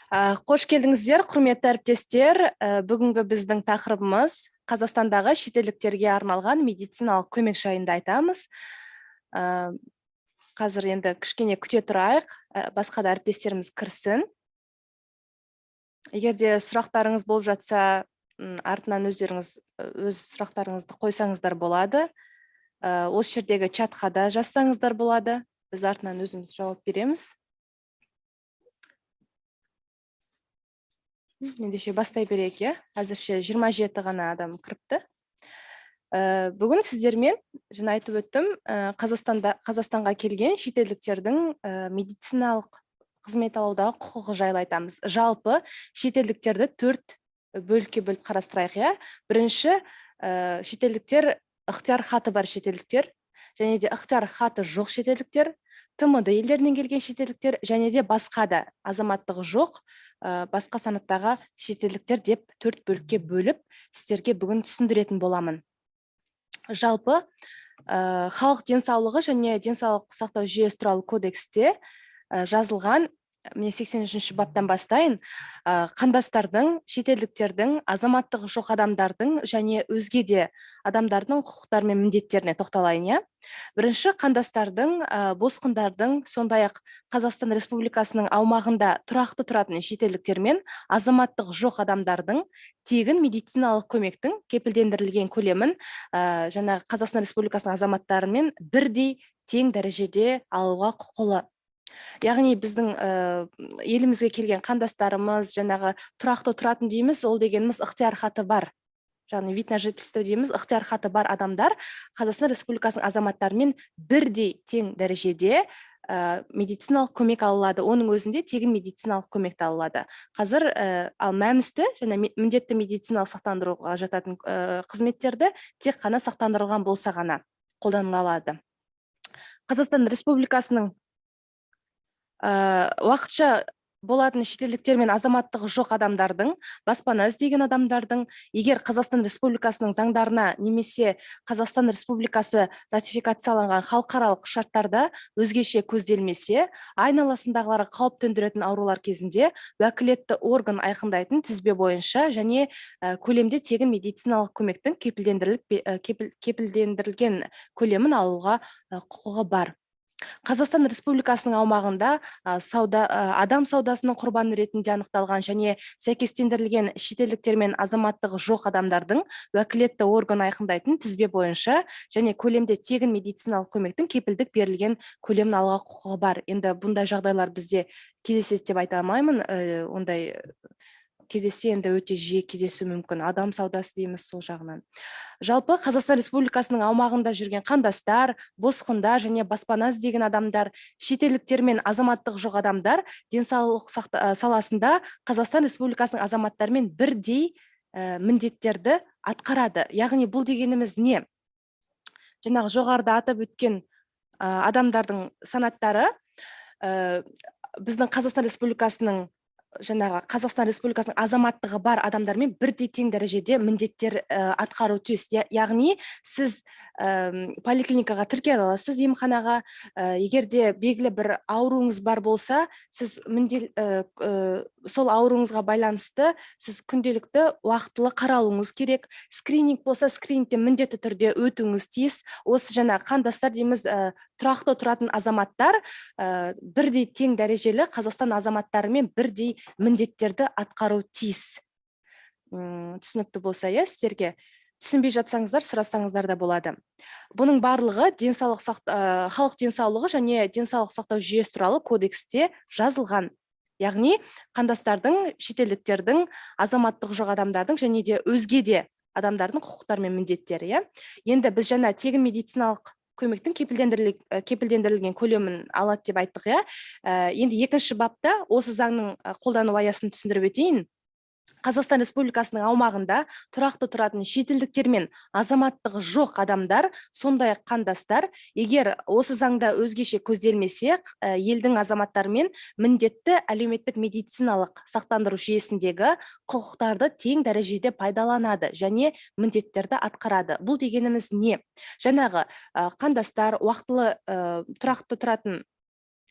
Қош келдіңіздер, құрметті әріптестер. Бүгінгі біздің тақырыбымыз Қазақстандағы шетелдіктерге арналған медициналық көмек жайында айтамыз. Қазір енді кішкене күте тұрайық, басқа да әріптестеріміз кірсін. Егер де сұрақтарыңыз болып жатса, артынан өздеріңіз өз сұрақтарыңызды қойсаңыздар болады. Осы жердегі чатқа да жазсаңыздар болады. Біз артынан өзіміз жауап береміз. Ендеше бастай берейік, әзірше 27 ғана адам кіріпті. Бүгін сіздермен, жаңа айтып өттім, Қазақстанға келген шетелдіктердің медициналық қызмет алудағы құқығы жайлы айтамыз. Жалпы шетелдіктерді 4 бөлікке бөліп қарастырайық. Бірінші, шетелдіктер, ықтияр хаты бар шетелдіктер, және де ықтияр хаты жоқ шетелдіктер, ТМД елдерінен келген шетелдіктер, және де басқа да азаматтығы жоқ басқа санаттағы шетелдіктер деп 4 бөлікке бөліп сіздерге бүгін түсіндіретін боламын. Жалпы халық денсаулығы және денсаулық сақтау жүйесі туралы кодексте жазылған, мен 83-ші баптан бастайын, қандастардың, шетелдіктердің, азаматтығы жоқ адамдардың және өзге де адамдардың құқықтары мен міндеттеріне тоқталайын. Бірінші, қандастардың, босқындардың, сондай-ақ Қазақстан Республикасының аумағында тұрақты тұратын шетелдіктер мен азаматтығы жоқ адамдардың тегін медициналық көмектің кепілдендірілген көлемін жаңағы Қазақстан Республикасының азаматтарымен бірдей тең дәрежеде алуға құқылы. Яғни біздің елімізге келген қандастарымыз, жаңағы тұрақты тұратын дейміз, ол дегеніміз ықтияр хаты бар. Яғни вид на жительство дейміз, ықтияр хаты бар адамдар Қазақстан Республикасының азаматтарымен бірдей тең дәрежеде медициналық көмек алады. Оның өзінде тегін медициналық көмекті алады. Қазір ал мәмісті және міндетті медициналық сақтандыруға жататын қызметтерді тек қана сақтандырылған болса ғана қолданыла алады. Қазақстан Республикасының уақытша болатын шетелдіктер мен азаматтығы жоқ адамдардың, баспана іздеген адамдардың, егер Қазақстан Республикасының заңдарына немесе Қазақстан Республикасы ратификацияланған халықаралық шарттарда өзгеше көзделмесе, айналасындағыларға қауіп төндіретін аурулар кезінде уәкілетті орган айқындайтын тізбе бойынша және көлемде тегін медициналық көмектің кепілдендірілген көлемін алуға құқығы бар. Қазақстан Республикасының аумағында адам саудасының құрбаны ретінде анықталған және сәйкестендірілген шетелдіктер мен азаматтығы жоқ адамдардың уәкілетті орган айқындайтын тізбе бойынша және көлемде тегін медициналық көмектің кепілдік берілген көлемін алуға құқығы бар. Енді бұндай жағдайлар бізде кездеседі деп айта алмаймын, ондай кездессе енді өте жиі кездесу мүмкін. Адам саудасы дейміз сол жағынан. Жалпы Қазақстан Республикасының аумағында жүрген қандастар, босқындар және баспана іздеген адамдар, шетелдіктер мен азаматтығы жоқ адамдар денсаулық саласында Қазақстан Республикасының азаматтарымен бірдей міндеттерді атқарады. Яғни бұл дегеніміз не? Жаңағы жоғарыда атап өткен адамдардың санаттары біздің Қазақстан Республикасының азаматтығы бар адамдармен бірдей тең дәрежеде міндеттер атқару тиіс. Яғни сіз поликлиникаға тіркеле аласыз, емханаға, егер де белгілі бір ауруыңыз бар болса, сіз сол ауруыңызға байланысты сіз күнделікті уақытылы қаралуыңыз керек. Скрининг болса, скринингтен міндетті түрде өтуіңіз тиіс. Осы жаңа қандастар дейміз, тұрақты тұратын азаматтар бірдей тең дәрежелі Қазақстан азаматтарымен бірдей міндеттерді атқару тиіс. Түсінікті болса, сіздерге түсінбей жатсаңыздар, сұрасаңыздар да болады. Бұның барлығы халық денсаулығы және денсаулық сақтау жүйесі туралы кодексте жазылған. Яғни қандастардың, шетелдіктердің, азаматтығы жоқ адамдардың және де өзге де адамдардың құқықтары мен міндеттері. Енді біз жаңа тегін медициналық көмектің кепілдендірілген көлемін алады деп айттық. Енді екінші бапта осы заңның қолдану аясын түсіндіріп өтейін. Қазақстан Республикасының аумағында тұрақты тұратын шетелдіктер мен азаматтығы жоқ адамдар, сондай-ақ қандастар, егер осы заңда өзгеше көзделмесе, елдің азаматтарымен міндетті әлеуметтік медициналық сақтандыру жүйесіндегі құқықтарды тең дәрежеде пайдаланады және міндеттерді атқарады. Бұл дегеніміз не? Жаңағы қандастар, уақытылы тұрақты тұратын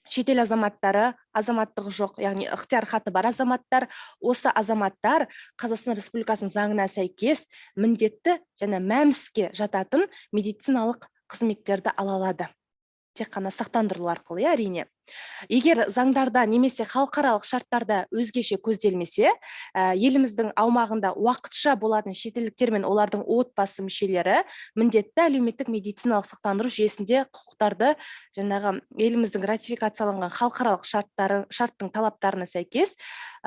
шетел азаматтары, азаматтығы жоқ, яғни ықтияр хаты бар азаматтар, осы азаматтар Қазақстан Республикасының заңына сәйкес міндетті және мәмске жататын медициналық қызметтерді ала алады. Тек қана сақтандырылу арқылы, әрине. Егер заңдарда немесе халықаралық шарттарда өзгеше көзделмесе, еліміздің аумағында уақытша болатын шетелдіктер мен олардың отбасы мүшелері міндетті әлеуметтік медициналық сақтандыру жүйесінде құқықтарды жаңағы еліміздің ратификацияланған халықаралық шарттың талаптарына сәйкес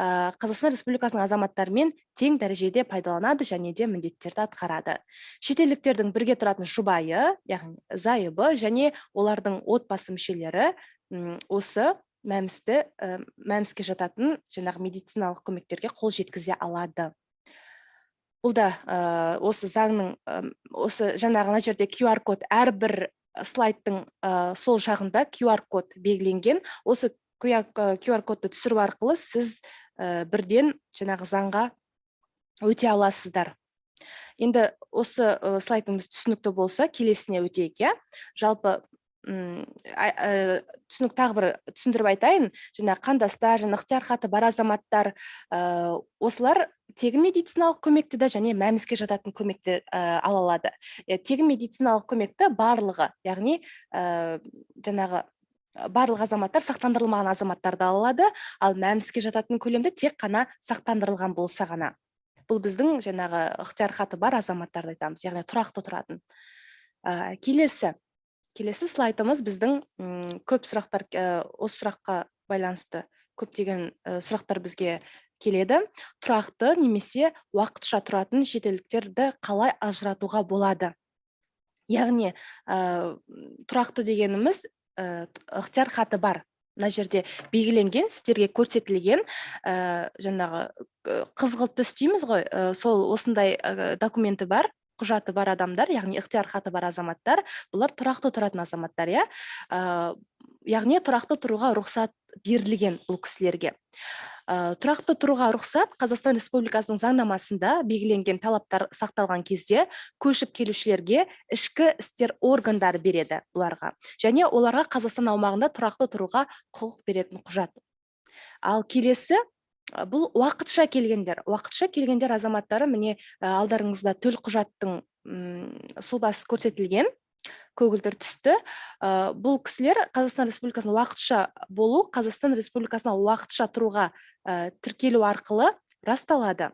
Қазақстан Республикасының азаматтарымен тең дәрежеде пайдаланады және де міндеттерді атқарады. Шетелдіктердің бірге тұратын жұбайы, яғни зайыбы және олардың отбасы мүшелері осы мәмске жататын жаңағы медициналық көмектерге қол жеткізе алады. Бұл да осы заңның осы жаңағы мына жерде QR код әрбір слайдтың сол жағында QR код белгіленген. Осы QR кодты түсіру арқылы сіз бірден жаңағы заңға өте аласыздар. Енді осы слайдымыз түсінікті болса, келесіне өтейік, иә. Жалпы түсінік тағы бір түсіндіріп айтайын, жаңағы қандастар, ықтияр хаты бар азаматтар, осылар тегін медициналық көмекті де және мәмске жататын көмекті ала алады. Тегін медициналық көмекті барлығы, яғни жаңағы барлық азаматтар сақтандырылмаған азаматтарды ала алады, ал мәмске жататын көлемді тек қана сақтандырылған болса ғана. Бұл біздің жаңағы ықтияр хаты бар азаматтарды айтамыз, яғни тұрақты тұратын. Келесі слайдымыз біздің көп сұрақтар, осы сұраққа байланысты көптеген сұрақтар бізге келеді. Тұрақты немесе уақытша тұратын шетелдіктерді қалай ажыратуға болады? Яғни тұрақты дегеніміз ықтияр хаты бар. Мына жерде белгіленген, сіздерге көрсетілген жаңағы қызғылт түс дейміз ғой, сол осындай документі бар, құжаты бар адамдар, яғни ықтияр хаты бар азаматтар, бұлар тұрақты тұратын азаматтар, иә. Яғни тұрақты тұруға рұқсат берілген бұл кісілерге. Тұрақты тұруға рұқсат Қазақстан Республикасының заңнамасында белгіленген талаптар сақталған кезде көшіп келушілерге ішкі істер органдары береді бұларға. Және оларға Қазақстан аумағында тұрақты тұруға құқық беретін құжат. Ал келесі, бұл уақытша келгендер азаматтары, міне алдарыңызда төл құжаттың сұлбасы көрсетілген, көгілдір түсті. Бұл кісілер Қазақстан Республикасының уақытша болу, Қазақстан Республикасына уақытша тұруға тіркелу арқылы расталады.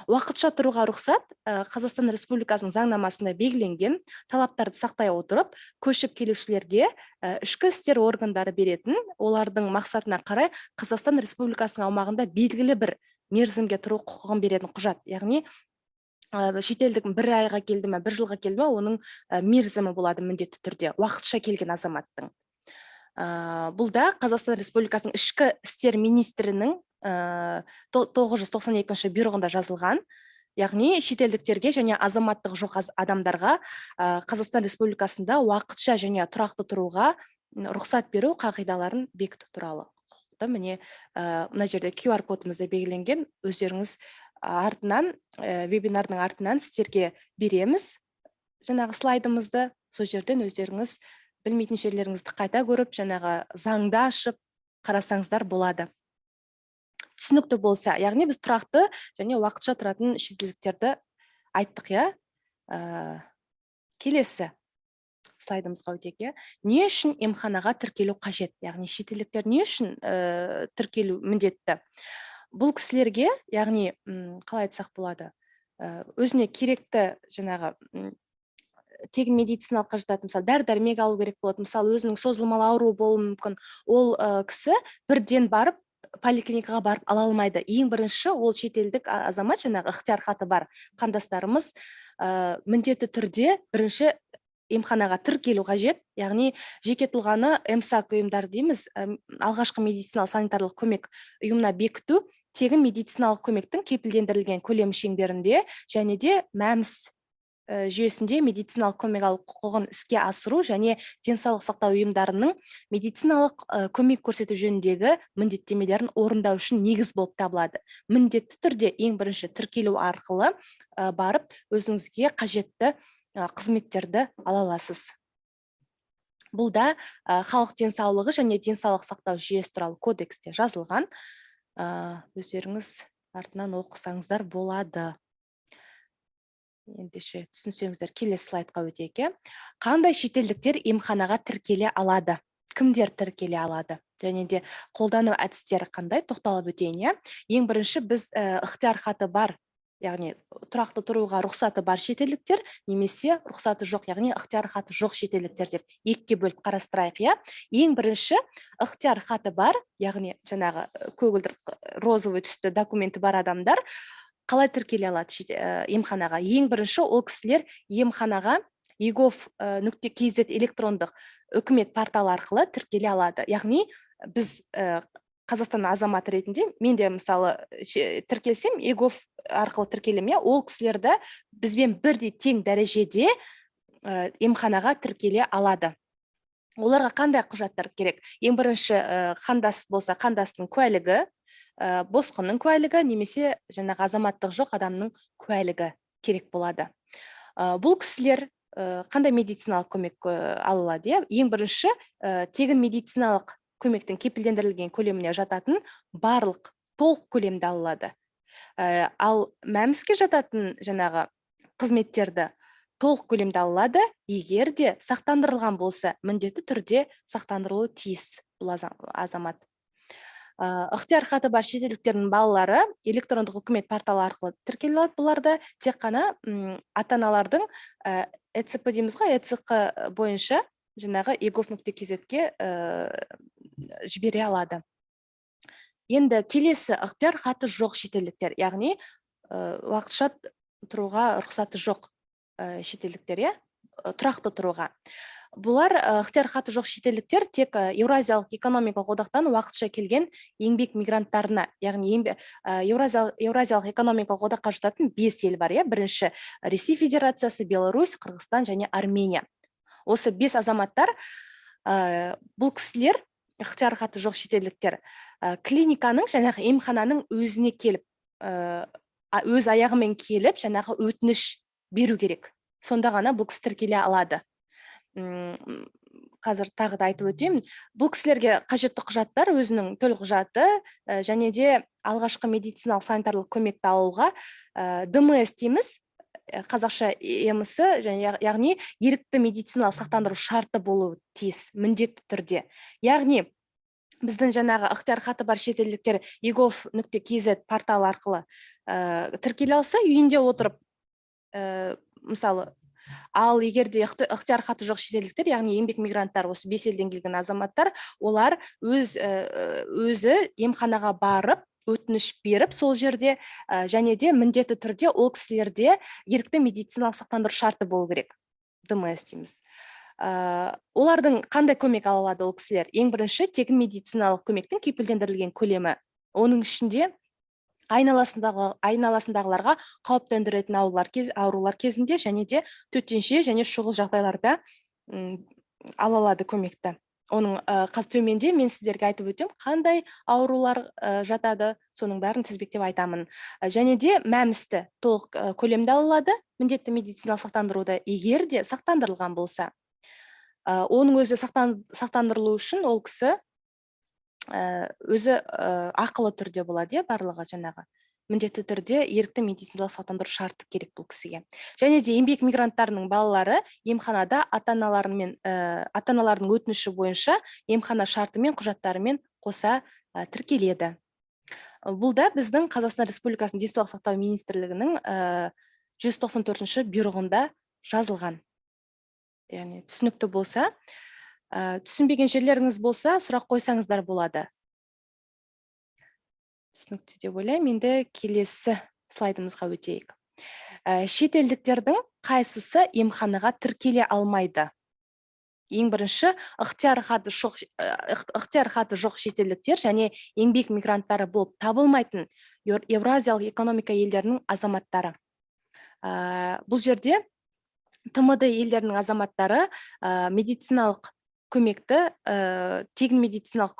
Уақытша тұруға рұқсат Қазақстан Республикасының заңнамасында белгіленген талаптарды сақтай отырып, көшіп келушілерге ішкі істер органдары беретін, олардың мақсатына қарай Қазақстан Республикасының аумағында белгілі бір мерзімге тұру құқығын беретін құжат. Яғни шетелдік бір айға келді ме, бір жылға келді ме, оның мерзімі болады міндетті түрде, уақытша келген азаматтың. Бұл да Қазақстан Республикасының ішкі істер министрінің 992 бұйрығында жазылған, яғни шетелдіктерге және азаматтығы жоқ адамдарға Қазақстан Республикасында уақытша және тұрақты тұруға рұқсат беру қағидаларын бекіту туралы. Құқықты міне мына жерде QR кодымызда белгіленген, өздеріңіз артынан, вебинардың артынан сіздерге береміз жаңағы слайдымызды, сол жерден өздеріңіз білмейтін жерлеріңізді қайта көріп, жаңағы заңды ашып қарасаңыздар болады. Түсінікті болса, яғни біз тұрақты және уақытша тұратын шетелдіктерді айттық, иә. Келесі слайдымызға өтейік. Не үшін емханаға тіркелу қажет? Яғни шетелдіктер не үшін тіркелу міндетті? Бұл кісілерге, яғни қалай айтсақ болады, өзіне керекті жаңағы тегін медициналық қажет, мысалы дәрі-дәрмек алу керек болады, мысалы өзінің созылмалы ауруы болуы мүмкін, ол кісі бірден барып поликлиникаға барып ала алмайды. Ең бірінші ол шетелдік азамат, жаңағы ықтияр хаты бар қандастарымыз міндетті түрде бірінші емханаға тіркелу қажет, яғни жеке тұлғаны МСАК ұйымдар дейміз, алғашқы медициналық санитарлық көмек ұйымына бекіту, тегін медициналық көмектің кепілдендірілген көлемі шеңберінде және де мәмс жүйесінде медициналық көмек алу құқығын іске асыру және денсаулық сақтау ұйымдарының медициналық көмек көрсету жөніндегі міндеттемелерін орындау үшін негіз болып табылады. Міндетті түрде ең бірінші тіркелу арқылы барып өзіңізге қажетті қызметтерді ала аласыз. Бұл да халық денсаулығы және денсаулық сақтау жүйесі туралы кодексте жазылған. Өздеріңіз артынан оқысаңыздар болады. Ендеше түсінсеңіздер, келесі слайдқа өтейік. Қандай шетелдіктер емханаға тіркеле алады? Кімдер тіркеле алады? Және де қолдану әдістері қандай? Тоқталып өтейін. Ең бірінші, біз ықтияр хаты бар, яғни тұрақты тұруға рұқсаты бар шетелдіктер, немесе рұқсаты жоқ, яғни ықтияр хаты жоқ шетелдіктер деп екіге бөліп қарастырайық. Ең бірінші, ықтияр хаты бар, яғни жаңағы көгілдір розовый түсті документі бар адамдар қалай тіркеле алады емханаға? Ең бірінші, ол кісілер емханаға egov.kz электрондық үкімет порталы арқылы тіркеле алады. Яғни біз Қазақстан азаматы ретінде, мен де мысалы тіркелсем, egov арқылы тіркелем, ол кісілерді бізбен бірдей тең дәрежеде емханаға тіркеле алады. Оларға қандай құжаттар керек? Ең бірінші, қандас болса, қандастың куәлігі, босқынның куәлігі, немесе жаңағы азаматтық жоқ адамның куәлігі керек болады. Бұл кісілер қандай медициналық көмек ала алады? Ең бірінші, тегін медициналық көмектің кепілдендірілген көлеміне жататын барлық толық көлемді алады. Ал мәміске жататын жаңағы қызметтерді толық көлемде алады, егер де сақтандырылған болса, міндетті түрде сақтандырылуы тиіс бұл азамат. Ықтияр хаты бар шетелдіктердің балалары электрондық үкімет порталы арқылы тіркеле алады. Бұларды тек қана ата-аналардың ЭЦП дейміз ғой, ЭЦК бойынша жаңағы egov.kz-ге жібере алады. Енді келесі, ықтияр хаты жоқ шетелдіктер, яғни уақытша тұруға рұқсаты жоқ шетелдіктер, тұрақты тұруға. Бұлар ықтияр хаты жоқ шетелдіктер тек Еуразиялық экономикалық одақтан уақытша келген еңбек мигранттарына, яғни Еуразиялық экономикалық одаққа жататын 5 ел бар. Бірінші, Ресей Федерациясы, Беларусь, Қырғызстан және Армения. Осы 5 азаматтар, бұл кісілер, ықтияр хаты жоқ шетелдіктер, клиниканың, жаңағы емхананың өзіне келіп, өз аяғымен келіп, жаңағы өтініш беру керек. Сонда ғана бұл кісі тіркеле алады. Қазір тағы да айтып өтейін. Бұл кісілерге қажетті құжаттар, өзінің төлқұжаты және де алғашқы медициналық санитарлық көмекті алуға ДМС дейміз, қазақша емісі, яғни ерікті медициналық сақтандыру шарты болуы тиіс, міндетті түрде. Яғни біздің жаңағы ықтияр хаты бар шетелдіктер egov.kz порталы арқылы тіркеле алса, үйінде отырып, мысалы, ал егер де ықтияр хаты жоқ шетелдіктер, яғни еңбек мигранттар, осы 5 елден келген азаматтар, олар өзі емханаға барып, өтініш беріп, сол жерде және де міндетті түрде ол кісілерде ерікті медициналық сақтандыру шарты болу керек. ДМС дейміз. Олардың қандай көмек ала алады ол кісілер? Ең бірінші, тегін медициналық көмектің кепілдендірілген көлемі. Оның ішінде айналасындағыларға қауіп төндіретін аурулар кезінде және де төтенше және шұғыл жағдайларда ала алады көмекті. Оның төменде мен сіздерге айтып өтем, қандай аурулар жатады, соның бәрін тізбектеп айтамын. Және де мәмісті толық көлемде алады, міндетті медициналық сақтандыруды, егер де сақтандырылған болса. Оның өзі сақтандырылу үшін ол кісі өзі ақылы түрде болады, барлығы жаңағы. Міндетті түрде ерікті медициналық сақтандыру шарты керек бұл кісіге. Және де еңбек мигранттарының балалары емханада ата-аналарының өтініші бойынша емхана шартымен, құжаттарымен қоса тіркеледі. Бұл да біздің Қазақстан Республикасының денсаулық сақтау министрлігінің 194-ші бұйрығында жазылған. Яғни түсінікті болса, түсінбеген жерлеріңіз болса, сұрақ қойсаңыздар болады. Түсінікті деп ойлаймын. Енді келесі слайдымызға өтейік. Шетелдіктердің қайсысы емханаға тіркеле алмайды? Ең бірінші, ықтияр хаты жоқ шетелдіктер және еңбек мигранттары болып табылмайтын Еуразиялық экономика елдерінің азаматтары. Бұл жерде ТМД елдерінің азаматтары медициналық көмекті тегін медициналық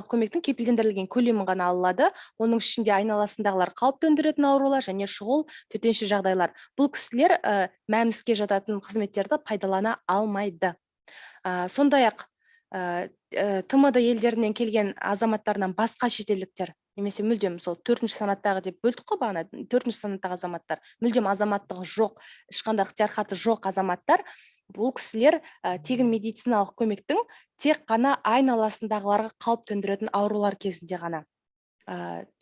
көмектің кепілдендірілген көлемін ғана ала алады. Оның ішінде айналасындағылар қауіп төндіретін аурулар және шұғыл төтенше жағдайлар. Бұл кісілер мәмске жататын қызметтерді пайдалана алмайды. Сондай-ақ ТМД елдерінен келген азаматтарынан басқа шетелдіктер, немесе мүлдем сол 4-ші санаттағы деп бөлдік қой бағана, 4-ші санаттағы азаматтар, мүлдем азаматтығы жоқ, ешқандай ықтияр хаты жоқ азаматтар, бұл кісілер тегін медициналық көмектің тек қана айналасындағыларға қауіп төндіретін аурулар кезінде ғана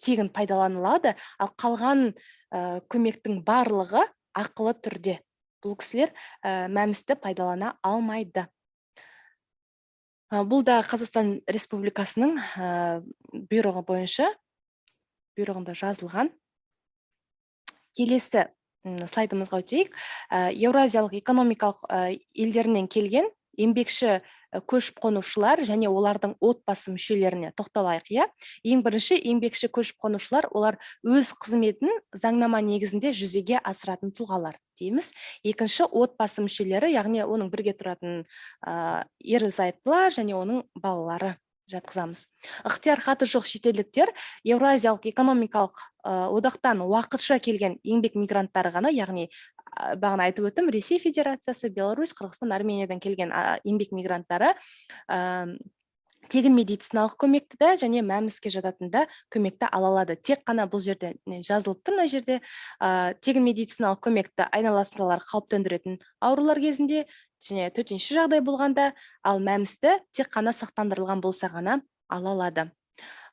тегін пайдаланылады, ал қалған көмектің барлығы ақылы түрде. Бұл кісілер мәмсті пайдалана алмайды. Бұл да Қазақстан Республикасының бұйрығы бойынша, бұйрығында жазылған. Келесі слайдымызға өтейік. Еуразиялық экономикалық елдерінен келген еңбекші көшіп қонушылар және олардың отбасы мүшелеріне тоқталайық. Ең бірінші, еңбекші көшіп қонушылар, олар өз қызметін заңнама негізінде жүзеге асыратын тұлғалар дейміз. Екінші, отбасы мүшелері, яғни оның бірге тұратын ерлі-зайыптылар және оның балалары жатқызамыз. Ықтияр хаты жоқ шетелдіктер Еуразиялық экономикалық одақтан уақытша келген еңбек мигранттары ғана, яғни бағана айтып өттім, Ресей Федерациясы, Беларусь, Қырғызстан, Армениядан келген еңбек мигранттары тегін медициналық көмекті да және мәмске жататында көмекті ала алады. Тек қана бұл жерде жазылып тұр, мына жерде тегін медициналық көмекті айналасындағылар қауіп төндіретін аурулар кезінде және төтенше жағдай болғанда, ал мәмсті тек қана сақтандырылған болса ғана ала алады.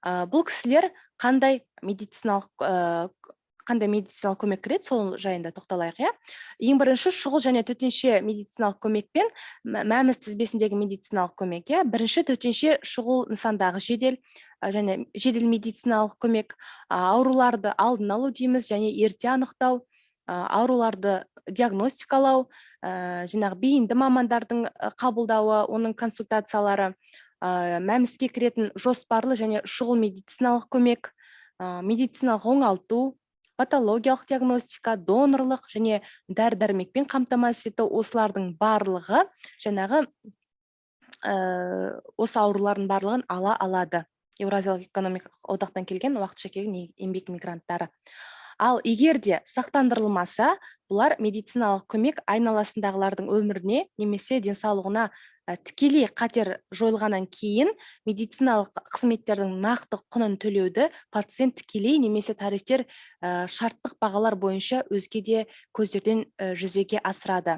Бұл кісілер қандай медициналық көмек кіреді, сол жайында тоқталайық. Ең бірінші, шұғыл және төтенше медициналық көмекпен мәмс тізбесіндегі медициналық көмек. Бірінші, төтенше шұғыл нысандағы жедел медициналық көмек, ауруларды алдын алу дейміз, және ерте анықтау, ауруларды диагностикалау, бейінді мамандардың қабылдауы, оның консультациялары, мәмске кіретін жоспарлы және шұғыл медициналық көмек, медициналық оңалту, патологиялық диагностика, донорлық және дәрі-дәрмекпен қамтамасыз ету, осылардың барлығы осы аурулардың барлығын ала алады. Еуразиялық экономикалық одақтан келген, уақытша келген еңбек мигранттары. Ал егер де сақтандырылмаса, бұлар медициналық көмек айналасындағылардың өміріне немесе денсаулығына тікелей қатер жойылғаннан кейін медициналық қызметтердің нақты құнын төлеуді пациент тікелей немесе тарифтер шарттық бағалар бойынша өзге де көздерден жүзеге асырады.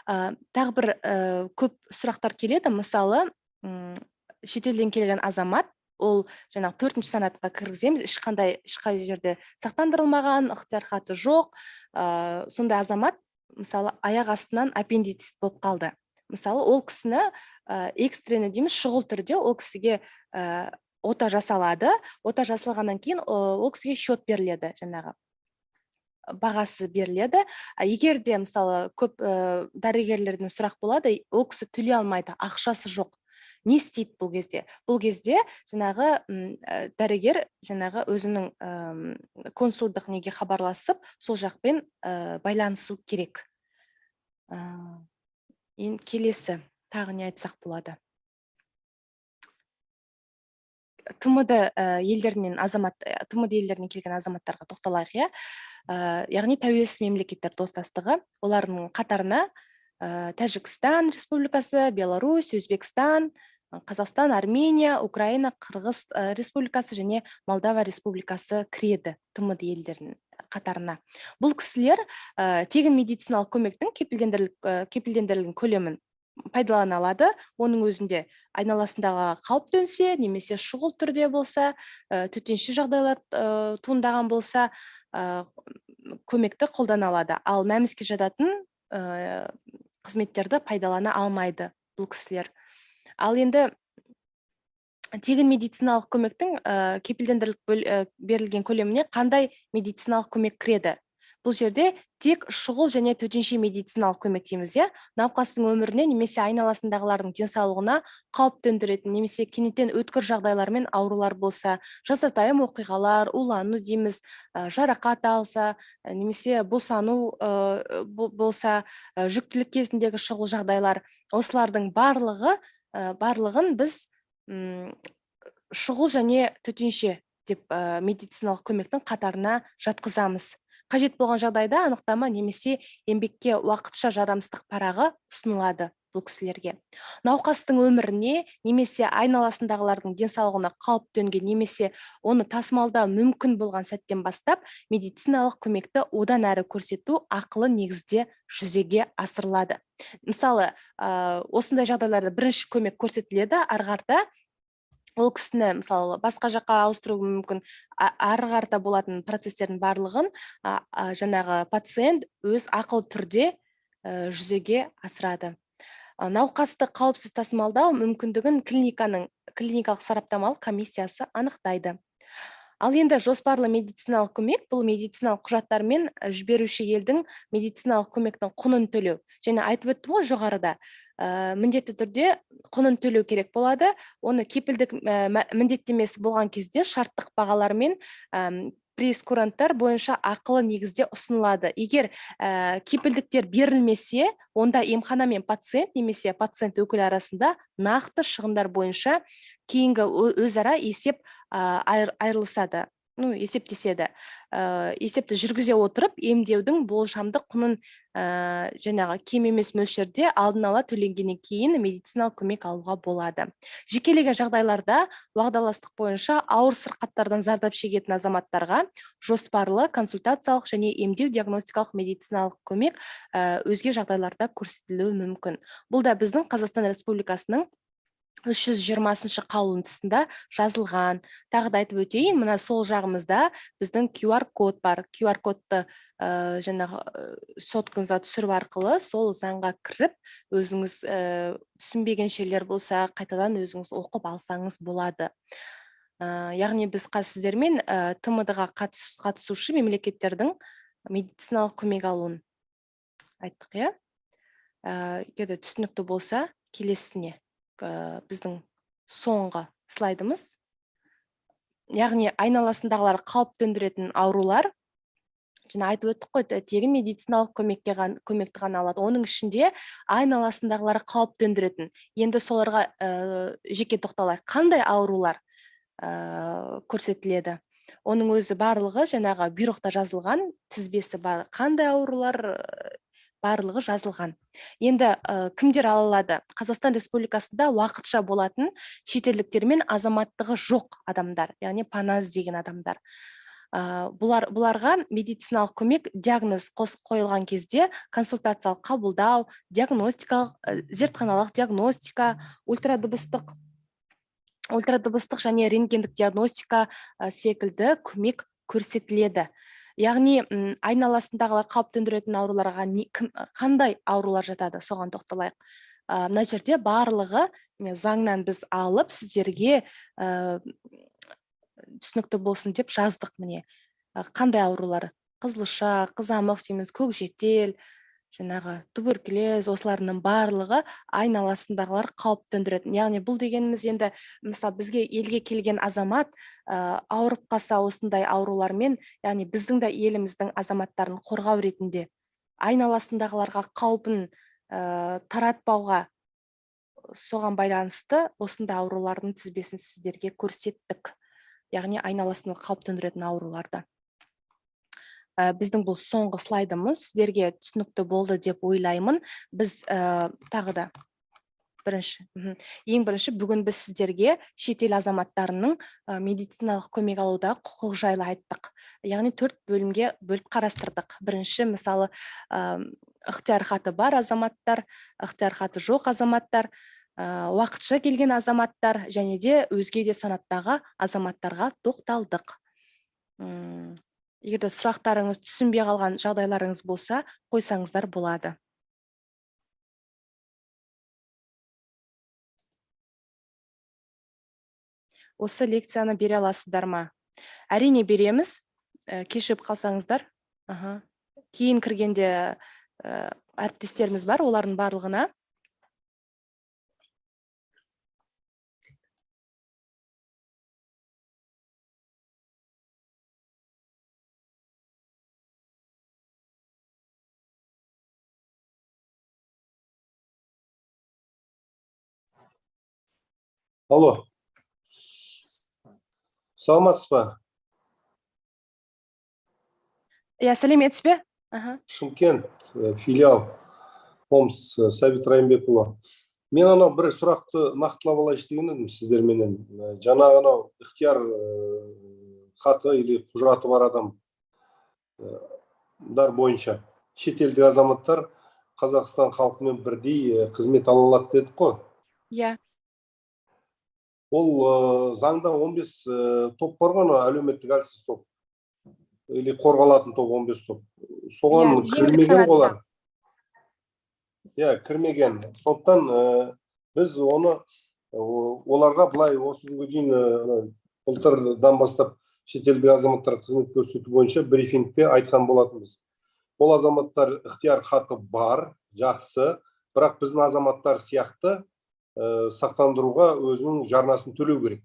Тағы бір көп сұрақтар келеді. Мысалы, шетелден келген азамат, ол 4-ші санатқа кіргіземіз, ешқай жерде сақтандырылмаған, ықтияр хаты жоқ. Сондай азамат, мысалы, аяқ астынан аппендицит болып қалды. Мысалы, ол кісіні экстрені дейміз, шұғыл түрде ол кісіге ота жасалады. Ота жасалғаннан кейін ол кісіге счет беріледі, бағасы беріледі. Егер де, мысалы, көп дәрігерлерден сұрақ болады, ол кісі төлей алмайды, ақшасы жоқ. Не істейді бұл кезде? Бұл кезде дәрігер өзінің консулдық неге хабарласып, сол жақпен байланысу керек. Келесі, тағы не айтсақ болады? ТМД елдерінен келген азаматтарға тоқталайық. Яғни тәуелсіз мемлекеттер достастығы, олардың қатарына Тәжікстан Республикасы, Беларусь, Өзбекстан, Қазақстан, Армения, Украина, Қырғыз Республикасы және Молдова Республикасы кіреді ТМД елдерінің қатарына. Бұл кісілер тегін медициналық көмектің кепілдендірілген көлемін пайдалана алады. Оның өзінде айналасындағы қауіп төнсе, немесе шұғыл түрде болса, төтенше жағдайлар туындаған болса, көмекті қолдана алады. Ал мәмске жататын қызметтерді пайдалана алмайды бұл кісілер. Ал енді тегін медициналық көмектің кепілдендіріліп берілген көлеміне қандай медициналық көмек кіреді? Бұл жерде тек шұғыл және төтенше медициналық көмек дейміз, иә. Науқастың өміріне немесе айналасындағылардың денсаулығына қауіп төндіретін немесе кенеттен өткір жағдайлар мен аурулар болса, жазатайым оқиғалар, улану дейміз, жарақат алса, немесе босану болса, жүктілік кезіндегі шұғыл жағдайлар, осылардың барлығын біз шұғыл және төтенше деп медициналық көмектің қатарына жатқызамыз. Қажет болған жағдайда анықтама немесе еңбекке уақытша жарамсыздық парағы ұсынылады бұл кісілерге. Науқастың өміріне немесе айналасындағылардың денсаулығына қауіп төнген немесе оны тасымалдау мүмкін болған сәттен бастап медициналық көмекті одан әрі көрсету ақылы негізде жүзеге асырылады. Мысалы, осындай жағдайларда бірінші көмек көрсетіледі, ары қарата ол кісіні мысалы басқа жаққа ауыстыру мүмкін, ары қарата болатын процестердің барлығын жаңағы пациент өз ақылы түрде жүзеге асырады. Науқасты қауіпсіз тасымалдау мүмкіндігін клиникалық сараптамалық комиссиясы анықтайды. Ал енді жоспарлы медициналық көмек бұл медициналық құжаттар мен жіберуші елдің медициналық көмектің құнын төлеу. Және айтып өттім ғой жоғарыда, міндетті түрде құнын төлеу керек болады. Оны кепілдік міндеттемесі болған кезде шарттық бағалар мен прейскуранттар бойынша ақылы негізде ұсынылады. Егер кепілдіктер берілмесе, онда емхана мен пациент немесе пациент өкілі арасында нақты шығындар бойынша кейінгі өзара есеп айырылысады. Есептеседі. Есепті жүргізе отырып, емдеудің болжамдық құнын жаңағы кем емес мөлшерде алдын ала төленгеннен кейін медициналық көмек алуға болады. Жекелеген жағдайларда уағдаластық бойынша ауыр сырқаттардан зардап шегетін азаматтарға жоспарлы консультациялық және емдеу диагностикалық медициналық көмек өзге жағдайларда көрсетілуі мүмкін. Бұл да біздің Қазақстан Республикасының 320-шы қаулысында жазылған. Тағы да айтып өтейін, мына сол жағымызда біздің QR-код бар. QR-кодты жаңағы соткаңызға түсіріп арқылы сол заңға кіріп, өзіңіз түсінбеген жерлер болса, қайтадан өзіңіз оқып алсаңыз болады. Яғни біз сіздермен ТМД-ға қатысушы мемлекеттердің медициналық көмек алуын айттық, иә? Егер түсінікті болса, келесіне біздің соңғы слайдымыз. Яғни айналасындағылар қауіп төндіретін аурулар, жаңа айтып өттік қой, тегін медициналық көмекті ғана алады. Оның ішінде айналасындағылар қауіп төндіретін. Енді соларға жеке тоқталайық. Қандай аурулар көрсетіледі? Оның өзі барлығы жаңағы бұйрықта жазылған, тізбесі бар. Қандай аурулар барлығы жазылған. Енді кімдер ала алады? Қазақстан Республикасында уақытша болатын шетелдіктер мен азаматтығы жоқ адамдар, яғни паназ деген адамдар. Бұларға медициналық көмек диагноз қойылған кезде консультациялық қабылдау, зертханалық диагностика, ультрадыбыстық және рентгендік диагностика секілді көмек көрсетіледі. Яғни айналасындағылар қауіп төндіретін ауруларға қандай аурулар жатады, соған тоқталайық. Мына жерде барлығы заңнан біз алып, сіздерге түсінікті болсын деп жаздық міне. Қандай аурулар? Қызылша, қызамық дейміз, көкжетел, жаңағы туберкулез, осыларының барлығы айналасындағылар қауіп төндіретін. Яғни бұл дегеніміз енді, мысалы, бізге елге келген азамат ауырып қалса осындай аурулармен, яғни біздің де еліміздің азаматтарын қорғау ретінде айналасындағыларға қаупін таратпауға соған байланысты осындай аурулардың тізбесін сіздерге көрсеттік. Яғни айналасында қауіп төндіретін ауруларды. Біздің бұл соңғы слайдымыз сіздерге түсінікті болды деп ойлаймын. Біз тағы да ең бірінші бүгін біз сіздерге шетел азаматтарының медициналық көмек алуда құқық жайлы айттық. Яғни 4 бөлімге бөліп қарастырдық. Бірінші, мысалы, ықтияр хаты бар азаматтар, ықтияр хаты жоқ азаматтар, уақытша келген азаматтар және де өзге де санаттағы азаматтарға тоқталдық. Егер сұрақтарыңыз түсінбей қалған жағдайларыңыз болса, қойсаңыздар болады. Осы лекцияны бере аласыздар ма? Әрине береміз. Кешігіп қалсаңыздар. кейін кіргенде әріптестеріміз бар, олардың барлығына. Алло. Саламатсыз ба? Сәлеметсіз бе? Шымкент, филиал, Хомс, Сәбит Райымбекұлы. Мен анау бір сұрақты нақтылап алайыншы деген едім сіздерменен. Жаңағы анау ықтияр хаты или құжаты бар адамдар бойынша шетелдік азаматтар Қазақстан халқымен бірдей қызмет ала алады дедік қой. Иә. Ол заңда 15 топ бар ғой, әлеуметтік әлсіз топ. Или қорғалатын топ 15 топ. Соған кірмеген олар. Кірмеген. Сондықтан біз оларға былай осы күнге дейін былтырдан бастап шетелдік азаматтар қызмет көрсету бойынша брифингте айтқан болатынбыз. Ол азаматтар ықтияр хаты бар, жақсы, бірақ біздің азаматтар сияқты сақтандыруға өзінің жарнасын төлеу керек.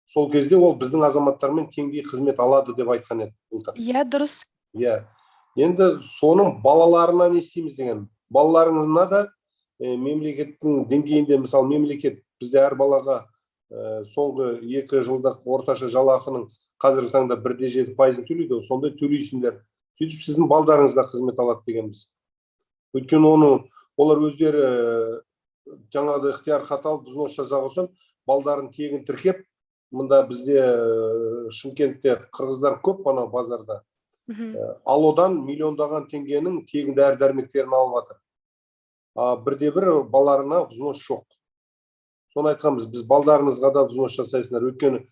Сол кезде ол біздің азаматтармен теңдей қызмет алады деп айтқан еді. Иә, дұрыс. Енді соның балаларына не істейміз деген. Балаларыңызына да мемлекеттің деңгейінде, мысалы мемлекет бізде әр балаға соңғы 2 жылдық орташа жалақының қазіргі таңда 1,7% төлейді. Сондай төлейсіңдер. Сөйтіп сіздің балдарыңызда қызмет алады дегенбіз. Өйткені олар өздері жаңағыдай ықтияр хат алып взнос жасаған соң балдарын тегін тіркеп, мында бізде Шымкентте қырғыздар көп ана базарда. Алодан миллиондаған теңгенің тегін дәрі-дәрмектерін алып жатыр. Бірде-бір баларына взнос жоқ. Соны айтқанбыз, біз балдарыңызға да взнос жасайсыңдар. Өйткені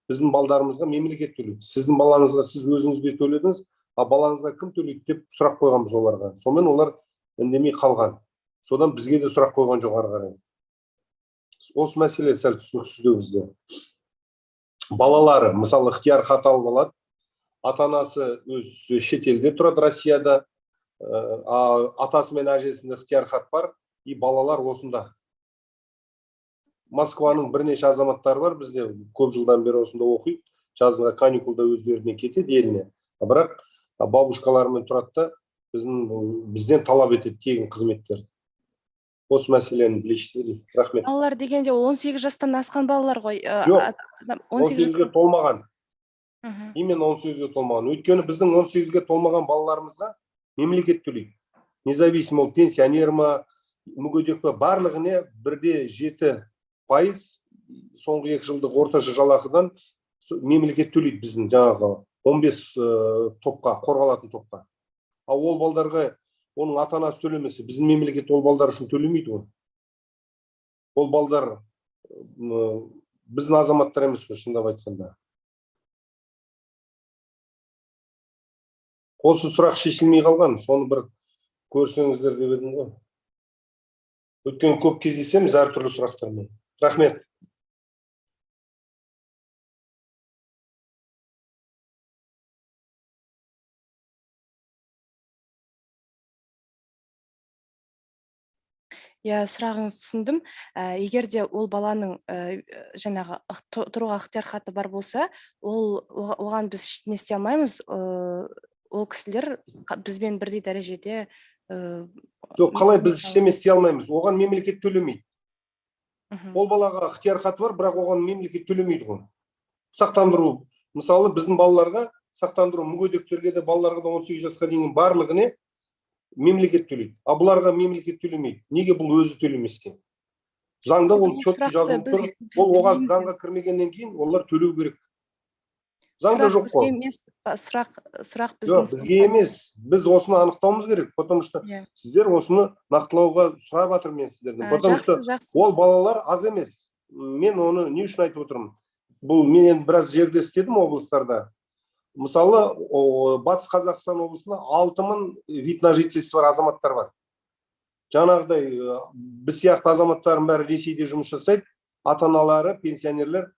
біздің балдарымызға мемлекет төлейді. Сіздің балаңызға сіз өзіңізге төледіңіз, балаңызға кім төлейді деп сұрақ қойғанбыз оларға. Сонымен олар үндемей қалған. Содан бізге де сұрақ қойған жоқ ары қарай. Осы мәселе сәл түсініксіздеу бізде. Балалары, мысалы, ықтияр хат алып алады. Ата-анасы өз шетелде тұрады, Россияда. Атасы мен әжесінде ықтияр хат бар, и балалар осында. Москваның бірнеше азаматтары бар бізде, көп жылдан бері осында оқиды. Жазында каникулда өздеріне кетеді еліне. Бірақ бабушкаларымен тұрады да бізден талап етеді тегін қызметтерді. Осы мәселені білешті. Рахмет. Балалар дегенде 18 жастан асқан балалар ғой. Жоқ, 18-ге толмаған. Именно 18-ге толмаған. Өйткені біздің 18-ге толмаған балаларымызға мемлекет төлейді. Независимо ол пенсионер ма, мүгедек па, барлығына 1,7% соңғы 2 жылдық орташа жалақыдан мемлекет төлейді біздің жаңағы 15 топқа, қорғалатын топқа. Ол балдарға оның ата-анасы төлемесе, біздің мемлекет ол балдар үшін төлемейді ғой. Ол балдар біздің азаматтар емес қой, шындап айтқанда. Осы сұрақ шешілмей қалған, соны бір көрсеңіздер деп едім ғой. Өткен көп кездесеміз әртүрлі сұрақтармен. Рахмет. Сұрағыңызды түсіндім. Егер де ол баланың жаңағы тұруға ықтияр хаты бар болса, оған біз ештеңе істей алмаймыз. Ол кісілер бізбен бірдей дәрежеде. Жоқ, қалай біз ештеңе істей алмаймыз? Оған мемлекет төлемейді. Ол балаға ықтияр хаты бар, бірақ оған мемлекет төлемейді ғой. Сақтандыру, мысалы, біздің балаларға сақтандыру, мүгедектерге де балаларға да 18 жасқа дейін барлығына мемлекет төлейді. Бұларға мемлекет төлемейді. Неге бұл өзі төлемеске? Заңда ол четко жазылып тұр. Ол оған заңға кірмегеннен кейін олар төлеу керек. Заңда жоқ қой. Сұрақ бізге емес. Біз осыны анықтауымыз керек. Потому что сіздер осыны нақтылауға сұрап жатыр мен сіздерден. Потому что ол балалар аз емес. Мен оны не үшін айтып отырмын? Бұл мен біраз жерде істедім облыстарда. Мысалы, Батыс Қазақстан облысында 6000 вид на жительство азаматтар бар. Жаңағыдай біз сияқты азаматтардың бәрі Ресейде жұмыс жасайды, ата-аналары, пенсионерлер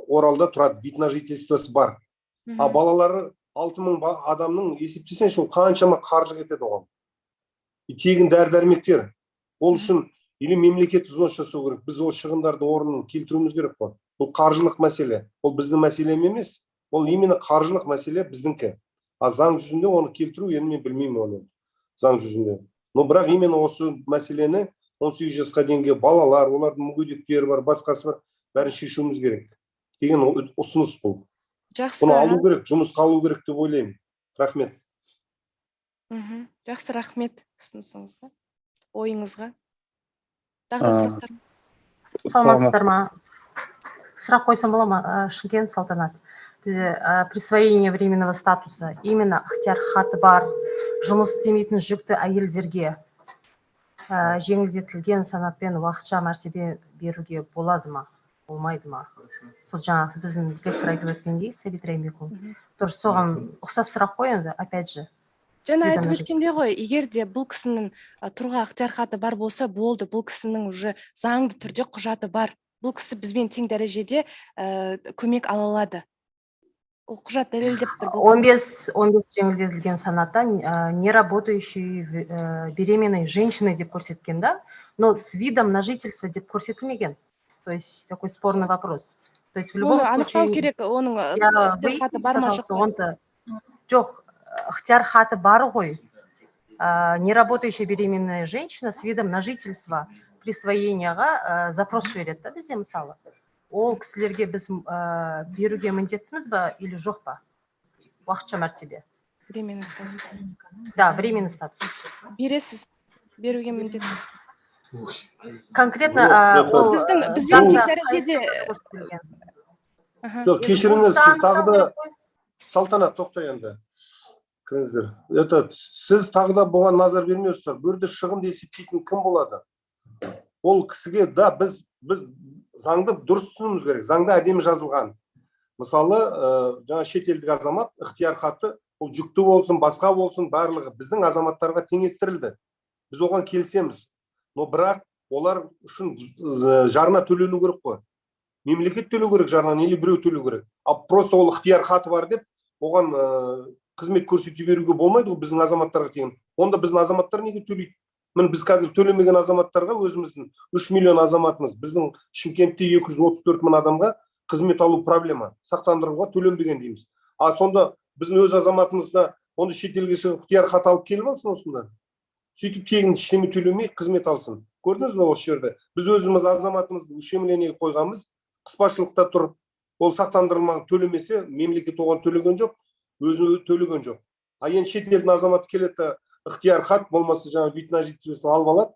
Оралда тұрады, вид на жительствосы бар. Балалары 6000 адамның есептесеңші, ол қаншама қаржы кетеді оған. Тегін дәрі-дәрмектер. Ол үшін или мемлекет взнос жасау керек. Біз ол шығындарды орнын келтіруіміз керек қой. Бұл қаржылық мәселе. Ол біздің мәселем емес. Ол именно қаржылық мәселе біздіңкі. А заң жүзінде оны келтіру, енді мен білмеймін оны. Заң жүзінде. Но бірақ именно осы мәселені 18 жасқа дейінгі балалар, олардың мүгедектері бар, басқасы бар, бәрін шешуіміз керек деген ұсыныс бұл. Жақсы. Бұны алу керек, жұмысқа алу керек деп ойлаймын. Рахмет. Жақсы, рахмет ұсынысыңызға, ойыңызға. Тағы сұрақтар? Саламатсыздар ма? Сұрақ қойсам бола ма? Шымкент, Салтанат. Бізде присвоение временного статуса именно ықтияр хаты бар, жұмыс істемейтін жүкті әйелдерге жеңілдетілген санатпен уақытша мәртебе беруге болады ма, болмайды ма? Сол жаңағы біздің директор айтып өткендей, Сәбит Райымбекұлы. Дұрыс, соған ұқсас сұрақ қой енді, опять же. Жаңа айтып өткенде ғой, егер де бұл кісінің тұруға ықтияр хаты бар болса, болды, бұл кісінің уже заңды түрде құжаты бар. Бұл кісі бізбен тең дәрежеде көмек ала алады. Ол құжат дәлелдеп тұр. 15 жеңілдетілген санатта не работающие беременные женщины деп көрсеткен, да? Но с видом на жительство деп көрсетілмеген. То есть такой спорный вопрос. То есть в любом случае... Анықтау керек, оның ықтияр хаты бар ма жоқ? Жоқ, ықтияр хаты бар ғой. Не работающая беременная женщина с видом на жительство присвоениеға запрос жібереді, да, бізде мысалы. Ол кісілерге біз беруге міндеттіміз ба или жоқ па? Уақытша мәртебе. Временный статус. Да, временный статус. Бересіз, беруге міндеттісіз. Конкретно бізбен тең дәрежеде. Кешіріңіз, сіз тағы да Салтанат, тоқта енді. Кіріңіздер. Сіз тағы да бұған назар бермеусіздер. Бөрді шығынды есептейтін кім болады? Ол кісіге, да, біз заңды дұрыс түсінуіміз керек. Заңда әдемі жазылған. Мысалы, жаңа шетелдік азамат, ықтияр хаты, ол жүкті болсын, басқа болсын, барлығы біздің азаматтарға теңестірілді. Біз оған келісеміз. Но бірақ олар үшін жарна төлену керек қой. Мемлекет төлеу керек жарнаны, или біреу төлеу керек. Просто ол ықтияр хаты бар деп, оған қызмет көрсете беруге болмайды, ол біздің азаматтарға тегін. Онда біздің азаматтар неге төлейді? Мін біз қазір төлемеген азаматтарға, өзіміздің 3 миллион азаматымыз, біздің Шымкентте 234 мың адамға қызмет алу проблема. Сақтандыруға төленбеген дейміз. Сонда біздің өз азаматымызда оны шетелге шығып ықтияр хат алып келіп алсын осында. Сөйтіп тегін ештеңе төлемей қызмет алсын. Көрдіңіз бе осы жерде? Біз өзіміз азаматымызды ущемление қойғанбыз, қыспақшылықта тұрып, ол сақтандырылмаған төлемесе, мемлекет оған төлеген жоқ, өзі төлеген жоқ. Енді шетелдің азаматы келеді, ықтияр хат болмаса жаңа вид на жительство алып алады,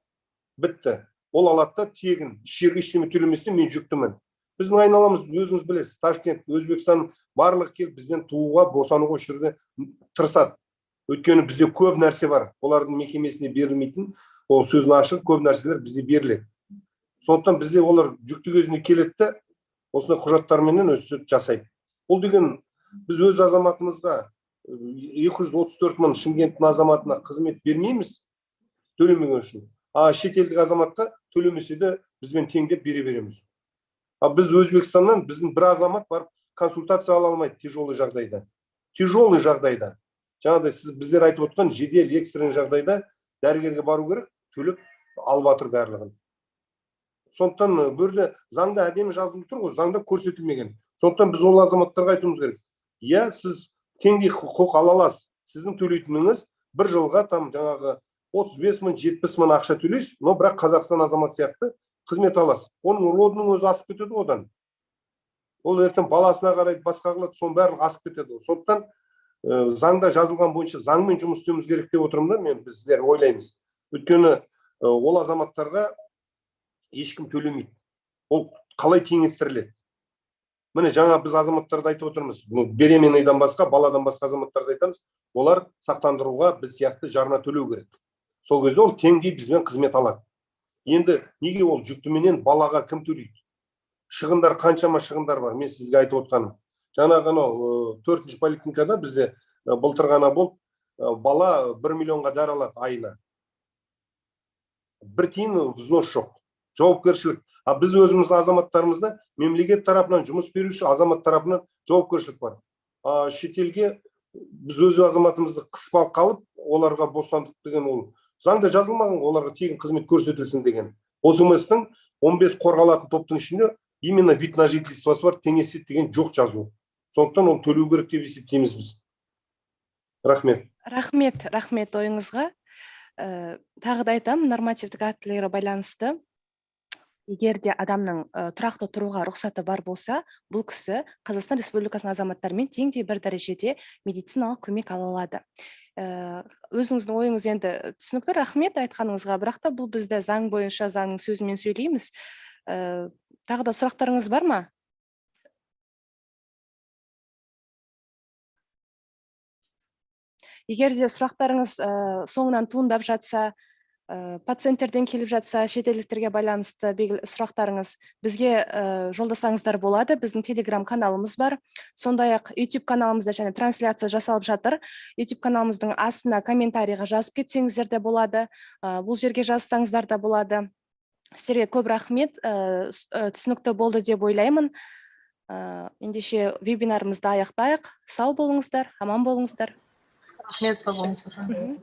бітті. Ол алады да тегін, ештеңе төлеместен мен жүктімін. Біздің айналамыз өзіңіз білесіз, Ташкент, Өзбекстан барлық келіп бізден тууға, босануға жерде тырысады. Өйткені бізде көп нәрсе бар. Олардың мекемесіне берілмейтін, ол сөзін ашық, көп нәрселер бізде беріледі. Сондықтан бізде олар жүкті кезінде келеді, осындай құжаттарменен өз жасайды. Ол деген біз өз азаматымызға 234 мың Шымкенттің азаматына қызмет бермейміз, төлемеген үшін. Шетелдік азаматқа төлемесе де бізбен теңдеп бере береміз. Біз Өзбекстаннан біздің бір азамат барып консультация ала алмайды тяжелый жағдайда. Тяжелый жағдайда. Жаңағыдай сіз біздер айтып отқан жедел экстренный жағдайда дәрігерге бару керек, төлеп алып жатыр барлығын. Сондықтан бөрде заңда әдемі жазылып тұр ғой, заңда көрсетілмеген. Сондықтан біз ол азаматтарға айтуымыз керек. Сіз теңдей құқық ала аласыз. Сіздің төлейтініңіз бір жылға жаңағы 35 мың, 70 мың ақша төлейсіз, но бірақ Қазақстан азамат сияқты қызмет аласыз. Оның родының өзі асып кетеді одан. Ол ертең баласына қарайды, басқа қылады, соның барлығы асып кетеді. Сондықтан заңда жазылған бойынша заңмен жұмыс істеуіміз керек деп отырмын да, біздер ойлаймыз. Өйткені ол азаматтарға ешкім төлемейді. Ол қалай теңестіріледі? Міне жаңа біз азаматтарды айтып отырмыз. Беременныйдан басқа, баладан басқа азаматтарды айтамыз. Олар сақтандыруға біз сияқты жарна төлеу керек. Сол кезде ол теңдей бізбен қызмет алады. Енді неге ол жүктіменен балаға кім төлейді? Шығындар, қаншама шығындар бар, мен сізге айтып отқаным. Жаңағы 4-ші поликлиникада бізде былтыр ғана болып, бала 1 миллионға дәрі алады айына. Бір тиын взнос жоқ. Жауапкершілік. Біз өзіміз азаматтарымызда мемлекет тарапынан жұмыс беруші азамат тарапынан жауапкершілік бар. Шетелге біз өз азаматымызды қыспал қалып, оларға бостандық деген ол заңда жазылмаған, оларға тегін қызмет көрсетілсін деген. ОСМС-тің 15 қорғалатын топтың ішінде именно вид на жительствосы бар, теңесет деген жоқ жазу. Сондықтан ол төлеу керек деп есептейміз біз. Рахмет. Рахмет ойыңызға. Тағы да айтам, нормативтік актілері байланысты, егер де адамның тұрақты тұруға рұқсаты бар болса, бұл кісі Қазақстан Республикасының азаматтарымен теңдей бір дәрежеде медициналық көмек ала алады. Өзіңіздің ойыңыз енді түсінікті, рахмет айтқаныңызға, бірақ та бұл бізді заң бойынша, заңның сөзімен сөйлейміз. Тағы да сұрақтарыңыз бар ма? Егер де сұрақтарыңыз соңынан туындап жатса, пациенттерден келіп жатса, шетелдіктерге байланысты сұрақтарыңыз бізге жолдасаңыздар болады. Біздің Telegram каналымыз бар. Сондай-ақ YouTube каналымызда және трансляция жасалып жатыр. YouTube каналымыздың астына комментарийға жазып кетсеңіздер де болады. Бұл жерге жазсаңыздар да болады. Сіздерге көп рахмет. Түсінікті болды деп ойлаймын. Ендеше вебинарымызды аяқтайық. Сау болыңыздар, аман болыңыздар. Рахмет, сау болыңыздар.